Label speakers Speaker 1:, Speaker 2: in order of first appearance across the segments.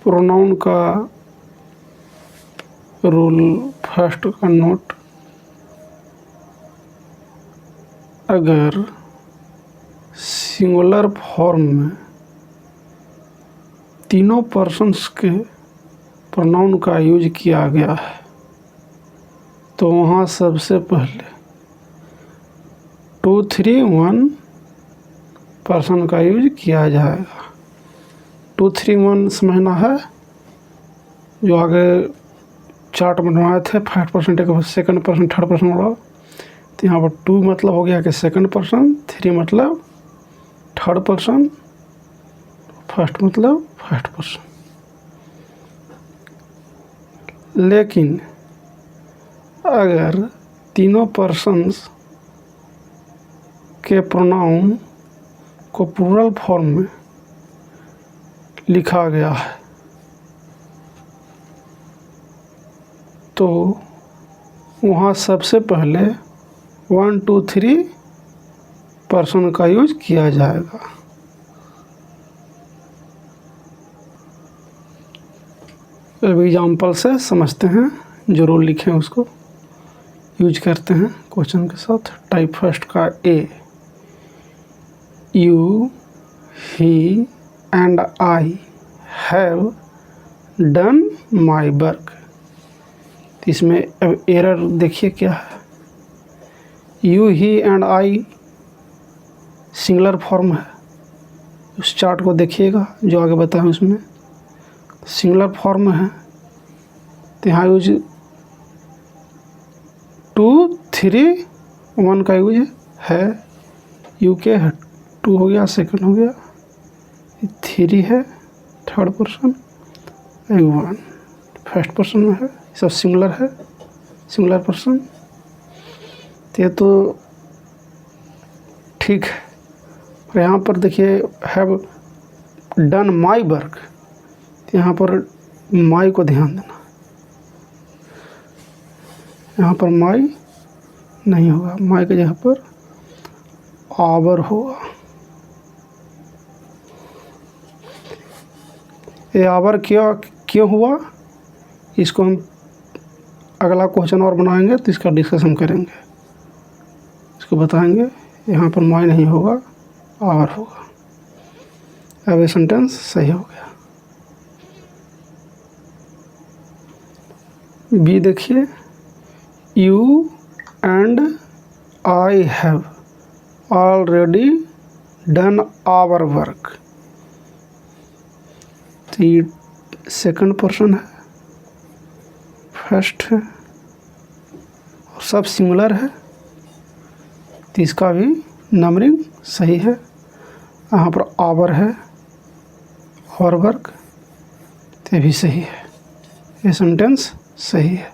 Speaker 1: Pronoun का rule first का note, अगर सिंगुलर फॉर्म में तीनों पर्सन्स के प्रोनाउन का यूज किया गया है तो वहाँ सबसे पहले 2, 3, 1 पर्सन का यूज किया जाएगा। 2, 3, 1 समझना है, जो आगे चार्ट बनवाए थे 5% एक सेकंड पर्सन थर्ड पर्सन वाला, तो यहाँ पर 2 मतलब हो गया कि सेकंड पर्सन, 3 मतलब थर्ड पर्सन, फर्स्ट मतलब फर्स्ट पर्सन। लेकिन अगर तीनों पर्सन्स के प्रोनाउन को प्लूरल फॉर्म में लिखा गया है तो वहाँ सबसे पहले 1, 2, 3 पर्सन का यूज किया जाएगा। अब एग्जाम्पल से समझते हैं, जो रूल लिखे हैं उसको यूज करते हैं क्वेश्चन के साथ। टाइप फर्स्ट का A, you, he and I have done my work. इसमें अब एरर देखिए क्या है। You, he and I singular form है, उस चार्ट को देखिएगा जो आगे बताएं उसमें सिंगुलर फॉर्म है, तो यहाँ यूज 2, 3, 1 का यूज है। यू के है 2 हो गया, सेकंड हो गया, 3 है थर्ड पर्सन, 1 फर्स्ट पर्सन में है, सब सिंगुलर है, सिंगुलर पर्सन। तो ये तो ठीक है। और यहाँ पर देखिए हैव डन माई वर्क, तो यहाँ पर माई को ध्यान देना, यहाँ पर माई नहीं होगा, माई के जगह पर आवर होगा। ये आवर क्यों हुआ, इसको हम अगला क्वेश्चन और बनाएंगे तो इसका डिस्कशन करेंगे, इसको बताएंगे। यहाँ पर माई नहीं होगा, आवर होगा। अब ये सेंटेंस सही हो गया। बी देखिए, you and I have already done our work. तो ये सेकंड पर्सन है, फर्स्ट है और सब सिंगुलर है, तो इसका भी नंबरिंग सही है। यहाँ पर आवर है, आवर वर्क, तो भी सही है, ये सेंटेंस सही है।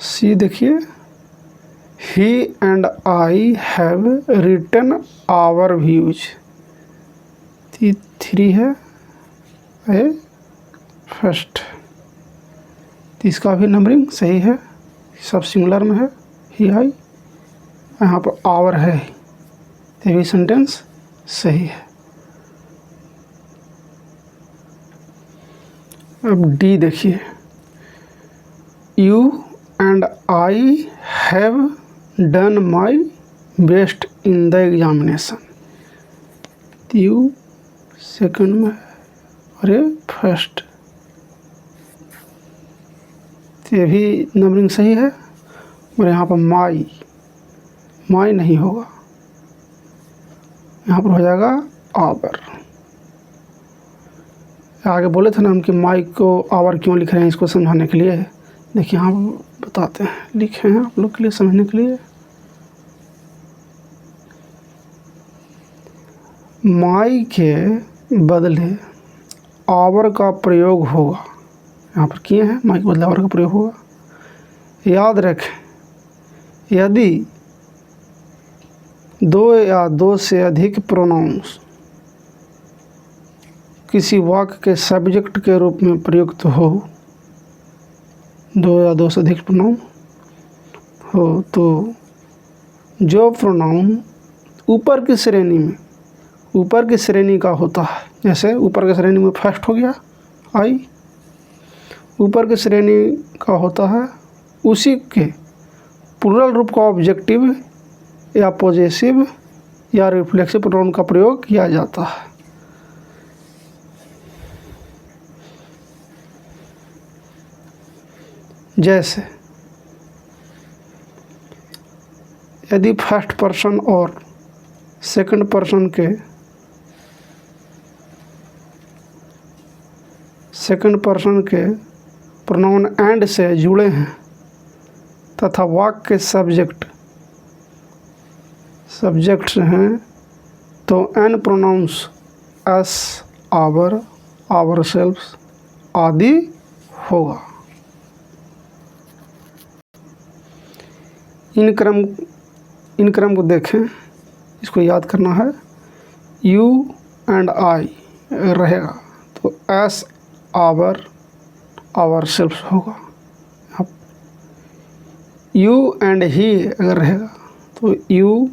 Speaker 1: सी देखिए, he and I have written our views. 3 है, ए फर्स्ट, इसका भी नंबरिंग सही है, सब सिंगुलर में है, ही आई, यहाँ पर आवर है, ये भी सेंटेंस सही है। अब डी देखिए, you and I have done my best in the examination. You second में और ये फर्स्ट, तो ये भी नंबरिंग सही है। और यहाँ पर माई नहीं होगा, यहाँ पर हो जाएगा आवर। आगे बोले थे ना हम कि माई को आवर क्यों लिख रहे हैं, इसको समझाने के लिए। देखिए यहाँ बताते हैं, लिखे हैं आप लोग के लिए समझने के लिए। माई के बदले आवर का प्रयोग होगा, यहाँ पर किए हैं, माई के बदले आवर का प्रयोग होगा। याद रखें, यदि 2 या 2 से अधिक प्रोनाउंस किसी वाक्य के सब्जेक्ट के रूप में प्रयुक्त हो, 2 या 2 से अधिक प्रोनाउन हो, तो जो प्रोनाउन ऊपर की श्रेणी में ऊपर की श्रेणी का होता है। जैसे ऊपर की श्रेणी में फर्स्ट हो गया आई, ऊपर की श्रेणी का होता है, उसी के प्लूरल रूप का ऑब्जेक्टिव या पॉजेसिव या रिफ्लेक्सिव प्रोनाउन का प्रयोग किया जाता है। जैसे यदि फर्स्ट पर्सन और सेकंड पर्सन के प्रोनाउन एंड से जुड़े हैं तथा वाक्य के सब्जेक्ट्स हैं तो एन प्रोनाउंस अस, आवर, आवरसेल्व्स आदि होगा। इन क्रम को देखें, इसको याद करना है। यू एंड आई रहेगा तो एस, आवर, आवरसेल्व्स होगा। अब यू एंड ही अगर रहेगा तो यू,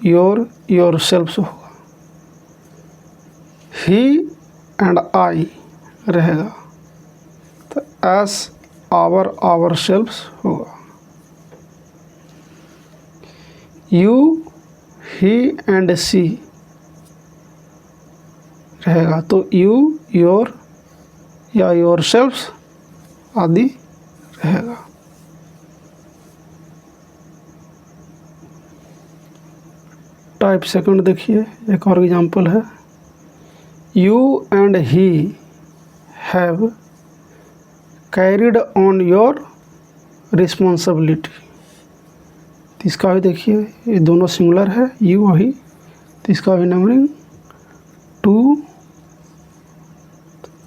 Speaker 1: योर, योरसेल्व्स होगा। ही एंड आई रहेगा तो एस, आवर, आवरसेल्व्स होगा। यू, ही एंड सी रहेगा तो यू, योर या योरसेल्व्स आदि रहेगा। टाइप सेकंड देखिए, एक और एग्जांपल है। You and he have carried on your responsibility. इसका भी देखिए, ये दोनों सिंगुलर है, यू और ही, तो इसका भी नंबरिंग 2,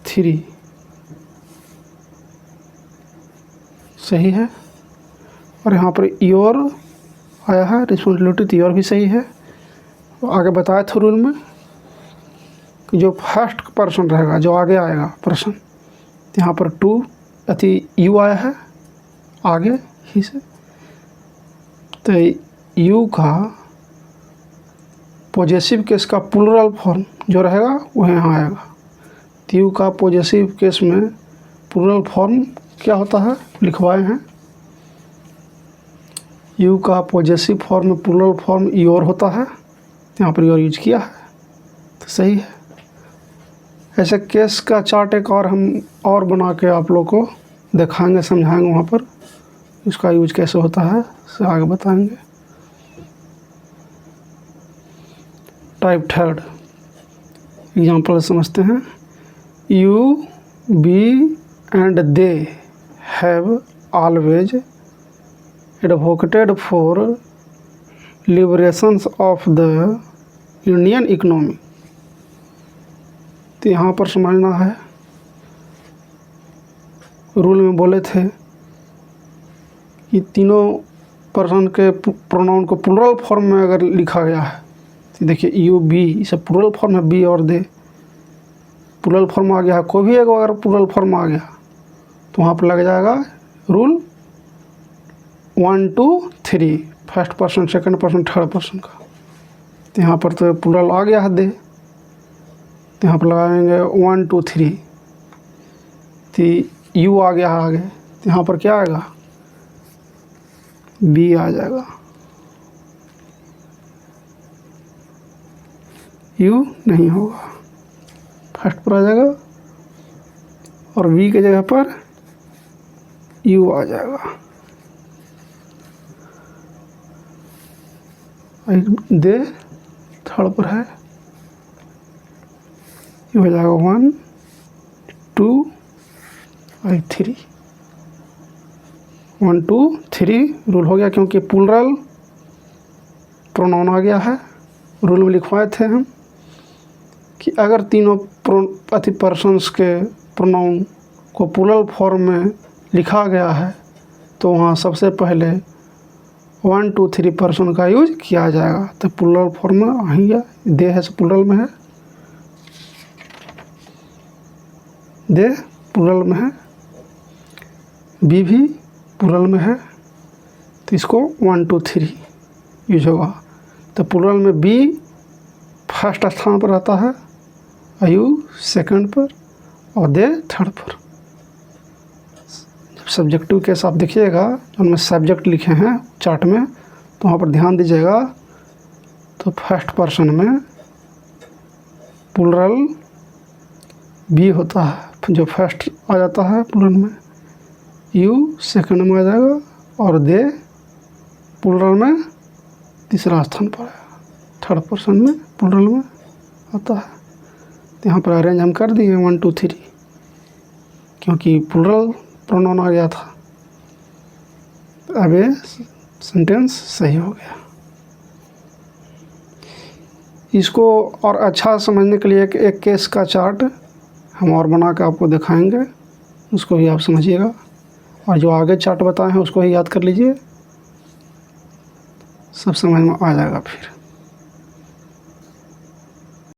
Speaker 1: 3 सही है। और यहाँ पर योर आया है, रिस्पॉन्सिबिलिटी तो योर भी सही है। आगे बताया था रूल में कि जो फर्स्ट पर्सन रहेगा, जो आगे आएगा पर्सन, यहाँ पर 2 अति यू आया है आगे ही से, तो यू का पॉजेसिव केस का प्लूरल फॉर्म जो रहेगा वो यहाँ आएगा। तो यू का पॉजेसिव केस में प्लूरल फॉर्म क्या होता है, लिखवाए हैं। यू का पॉजेसिव फॉर्म में प्लूरल फॉर्म योर होता है, यहाँ पर योर यूज किया है तो सही है। ऐसे केस का चार्ट एक और हम और बना के आप लोग को दिखाएंगे, समझाएंगे वहाँ पर इसका यूज कैसे होता है, से आगे बताएंगे। टाइप थर्ड एग्जाम्पल समझते हैं। You, we and they have always advocated for liberation of the Indian economy. तो यहाँ पर समझना है, रूल में बोले थे कि तीनों पर्सन के प्रोनाउन को प्लूरल फॉर्म में अगर लिखा गया है, तो देखिए यू, बी, इसे प्लूरल फॉर्म है, बी और दे प्लूरल फॉर्म आ गया है। कोई भी एक अगर प्लूरल फॉर्म आ गया तो वहाँ पर लग जाएगा rule 1, 2, 3, first person, second person, third person का। तो यहाँ पर तो प्लूरल आ गया है दे, तो यहाँ पर लगाएंगे 1, 2, 3, तो यू आ गया है आगे, तो यहाँ पर क्या आएगा, बी आ जाएगा, यू नहीं होगा, फर्स्ट पर आ जाएगा और वी के जगह पर यू आ जाएगा। दे थर्ड पर है, ये हो जाएगा 1, 2 और 3, 1, 2, 3 रूल हो गया, क्योंकि प्लूरल प्रोनाउन आ गया है। रूल में लिखवाए थे हम कि अगर तीनों अति पर्सन्स के प्रोनाउन को प्लूरल फॉर्म में लिखा गया है तो वहाँ सबसे पहले 1, 2, 3 पर्सन का यूज किया जाएगा। तो प्लूरल फॉर्म में आ ही गया, दे है प्लूरल में है, दे प्लूरल में है, बी भी प्लूरल में है, तो इसको 1, 2, 3 यूज होगा। तो प्लूरल में बी फर्स्ट स्थान पर रहता है, आयु सेकंड पर और दे थर्ड पर। जब सब्जेक्टिव केस आप देखिएगा, उनमें सब्जेक्ट लिखे हैं चार्ट में, तो वहाँ पर ध्यान दीजिएगा। तो फर्स्ट पर्सन में प्लूरल बी होता है, जो फर्स्ट आ जाता है प्लूरल में, यू सेकंड में आ जाएगा और दे प्लूरल में तीसरा स्थान पर आएगा, थर्ड पर्सन में प्लूरल में आता है। तो यहाँ पर अरेंज हम कर दिए 1 2 3, क्योंकि प्लूरल प्रोनाउन आ गया था। अब ये सेंटेंस सही हो गया। इसको और अच्छा समझने के लिए एक केस का चार्ट हम और बना के आपको दिखाएंगे, उसको भी आप समझिएगा। और जो आगे चार्ट बताए हैं उसको ही याद कर लीजिए, सब समझ में आ जाएगा फिर।